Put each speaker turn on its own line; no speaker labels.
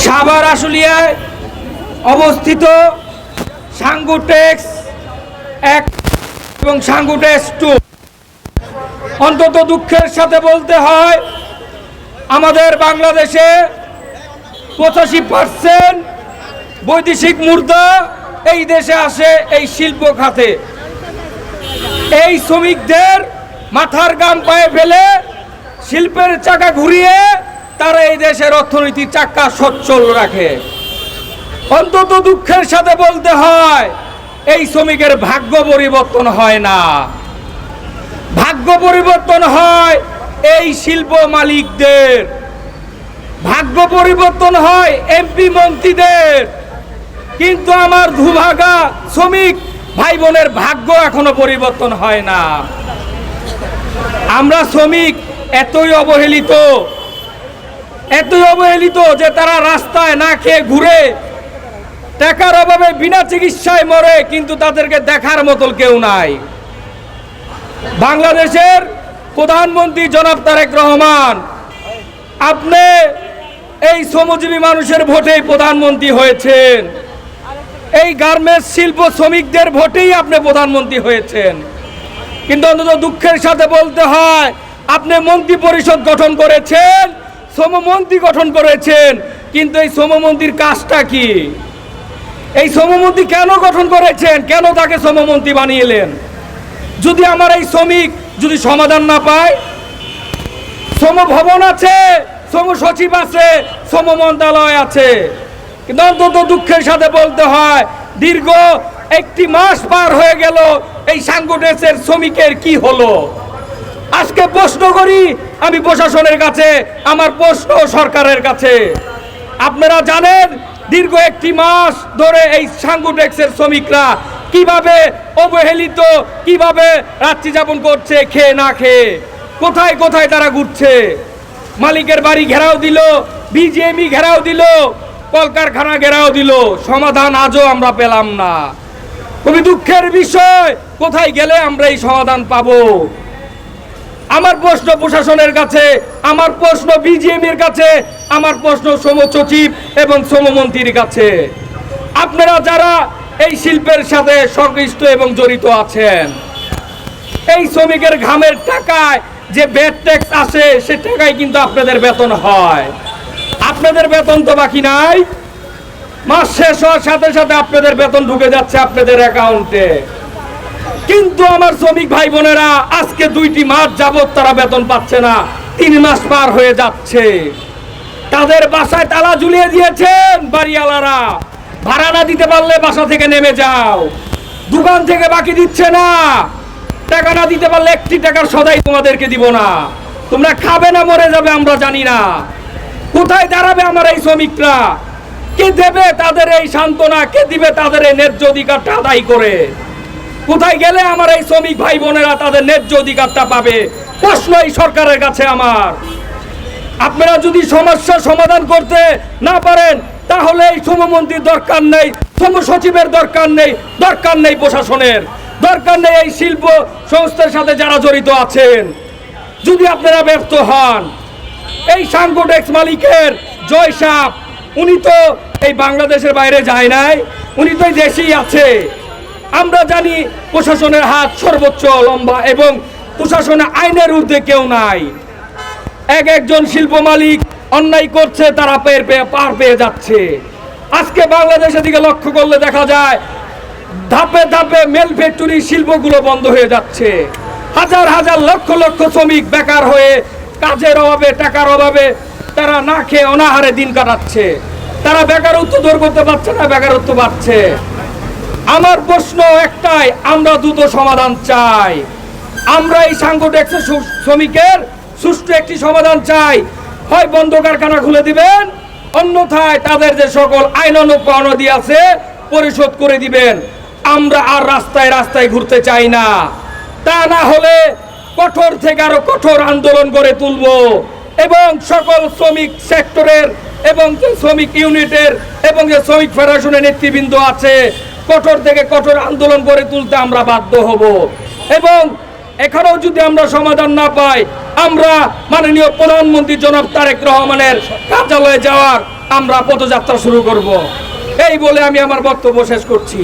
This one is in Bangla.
সাভার আশুলিয়ায় অবস্থিত সাঙ্গুটেক্স 1 এবং সাঙ্গুটেক্স 2 অন্তত দুঃখের সাথে বলতে হয় আমাদের বাংলাদেশে 85% বৈদেশিক মুদ্রা এই দেশে আসে এই শিল্প খাতে। এই শ্রমিকদের মাথার ঘাম পায়ে ফেলে শিল্পের চাকা ঘুরিয়ে তারা এই দেশের অর্থনীতির চাকা সচ্ছল রাখে। অন্তত দুঃখের সাথে বলতে হয় এই শ্রমিকের ভাগ্য পরিবর্তন হয় না, ভাগ্য পরিবর্তন হয় এই শিল্প মালিকদের, ভাগ্য পরিবর্তন হয় এমপি মন্ত্রীদের, কিন্তু আমার দুভাগা শ্রমিক ভাই বোনের ভাগ্য এখনো পরিবর্তন হয় না। আমরা শ্রমিক এতই অবহেলিত যে তারা রাস্তায় না খেয়ে ঘুরে, টাকার অভাবে বিনা চিকিৎসায় মরে, কিন্তু তাদেরকে দেখার মতো কেউ নাই। বাংলাদেশের প্রধানমন্ত্রী জনাব তারেক রহমান, আপনি এই শ্রমজীবী মানুষের ভোটেই প্রধানমন্ত্রী হয়েছেন, এই গার্মেন্টস শিল্প শ্রমিকদের ভোটেই আপনি প্রধানমন্ত্রী হয়েছেন, কিন্তু অন্তত দুঃখের সাথে বলতে হয় আপনি মন্ত্রী পরিষদ গঠন করেছেন, শ্রমমন্ত্রী গঠন করেছেন, কিন্তু এই শ্রমমন্ত্রীর কাজটা কি? এই শ্রমমন্ত্রী কেন গঠন করেছেন? কেন তাকে শ্রমমন্ত্রী বানিয়েলেন? যদি আমার এই শ্রমিক যদি সমাধান না পায়, শ্রম ভবন আছে, শ্রম সচিব আছে, শ্রম মন্ত্রণালয় আছে, কিন্তু অন্তত দুঃখের সাথে বলতে হয় দীর্ঘ 1 মাস পার হয়ে গেল, এই সাংগঠনিক শ্রমিকের কি হলো? আজকে প্রশ্ন করি আমি প্রশাসনের কাছে, আমার প্রশ্ন সরকারের কাছে। আপনারা জানেন দীর্ঘ 1 মাস ধরে এই সাংগঠনিক শ্রমিকরা কিভাবে অবহেলিত, কিভাবে রাত্রি যাপন করছে খেয়ে না খেয়ে, কোথায় কোথায় তারা ঘুরছে। মালিকের বাড়ি ঘেরাও দিল, বিজিএমই ঘেরাও দিল, কলকারখানা ঘেরাও দিল, সমাধান আজও আমরা পেলাম না। খুবই দুঃখের বিষয়, কোথায় গেলে আমরা এই সমাধান পাবো? আমার প্রশ্ন প্রশাসনের কাছে, আমার প্রশ্ন বিজিএমের কাছে, আমার প্রশ্ন শ্রম সচিব এবং শ্রমমন্ত্রীর কাছে। আপনারা যারা এই শিল্পের সাথে সংশ্লিষ্ট এবং জড়িত আছেন, এই শ্রমিকের ঘামের টাকায় যে ভ্যাট ট্যাক্স আসে, সে টাকায় কিন্তু আপনাদের বেতন হয়। আপনাদের বেতন তো বাকি নাই, মাস শেষ হওয়ার সাথে সাথে আপনাদের বেতন ঢুকে যাচ্ছে আপনাদের অ্যাকাউন্টে, কিন্তু আমার শ্রমিক ভাই বোনেরা আজকে 2 মাস যাবত তারা বেতন পাচ্ছে না, 3 মাস পার হয়ে যাচ্ছে। তাদের বাসায় তালা ঝুলিয়ে দিয়েছেন বাড়িওয়ালারা, ভাড়া না দিতে পারলে বাসা থেকে নেমে যাও, দোকান থেকে বাকি দিচ্ছে না, টাকা না দিতে পারলে 1 টাকার সদাই তোমাদেরকে দিব না, তোমরা খাবে না মরে যাবে আমরা জানি না। কোথায় দাঁড়াবে আমার এই শ্রমিকরা? কে দেবে তাদের এই সান্ত্বনা? কে দিবে তাদের এই ন্যায্য অধিকারটা আদায় করে? কোথায় গেলে আমার এই শ্রমিক ভাই বোনেরা তাদের ন্যায্য অধিকারটা পাবে? প্রশ্ন এই সরকারের কাছে আমার। আপনারা যদি সমস্যার সমাধান করতে না পারেন, তাহলে এই শ্রমমন্ত্রীর দরকার নেই, শ্রম সচিবের দরকার নেই, দরকার নেই প্রশাসনের, দরকার নেই এই শিল্প সংস্থার সাথে যারা জড়িত আছেন। যদি আপনারা ব্যর্থ হন, এই সাংগঠনিক মালিকের জয় সাপ, উনি তো এই বাংলাদেশের বাইরে যায় নাই, উনি তো এই দেশেই আছে। আমরা জানি প্রশাসনের হাত সর্বোচ্চ লম্বা এবং প্রশাসনে আইনের ঊর্ধ্বে কেউ নাই। একজন শিল্প মালিক অন্যায় করছে, তারা পার পেয়ে যাচ্ছে। আজকে বাংলাদেশের দিকে লক্ষ্য করলে দেখা যায় ধাপে ধাপে মেল ফ্যাক্টরি শিল্পগুলো বন্ধ হয়ে যাচ্ছে। হাজার হাজার লক্ষ লক্ষ শ্রমিক বেকার হয়ে কাজের অভাবে, টাকার অভাবে তারা না খেয়ে অনাহারে দিন কাটাচ্ছে। তারা বেকারত্ব দূর করতে পারছে না, বেকারত্ব বাড়ছে। আমার প্রশ্ন একটাই, আমরা দ্রুত সমাধান চাই। আমরা এই সাংগঠনিক শ্রমিকের সুষ্ঠু একটি সমাধান চাই। হয় বন্ধ কারখানা খুলে দিবেন, অন্যথায় তাদের যে সকল আইনানুগ পাওনাদি আছে পরিশোধ করে দিবেন। আমরা আর রাস্তায় রাস্তায় ঘুরতে চাই না। তা না হলে কঠোর থেকে আরো কঠোর আন্দোলন করে তুলব এবং সকল শ্রমিক সেক্টরের এবং যে শ্রমিক ইউনিটের এবং যে শ্রমিক ফেডারেশনের নেতৃবৃন্দ আছে, কঠোর থেকে কঠোর আন্দোলন করে তুলতে আমরা বাধ্য হব। এবং এখানেও যদি আমরা সমাধান না পাই, আমরা মাননীয় প্রধানমন্ত্রী জনাব তারেক রহমানের কার্যালয়ে যাওয়ার আমরা পদযাত্রা শুরু করব। এই বলে আমি আমার বক্তব্য শেষ করছি।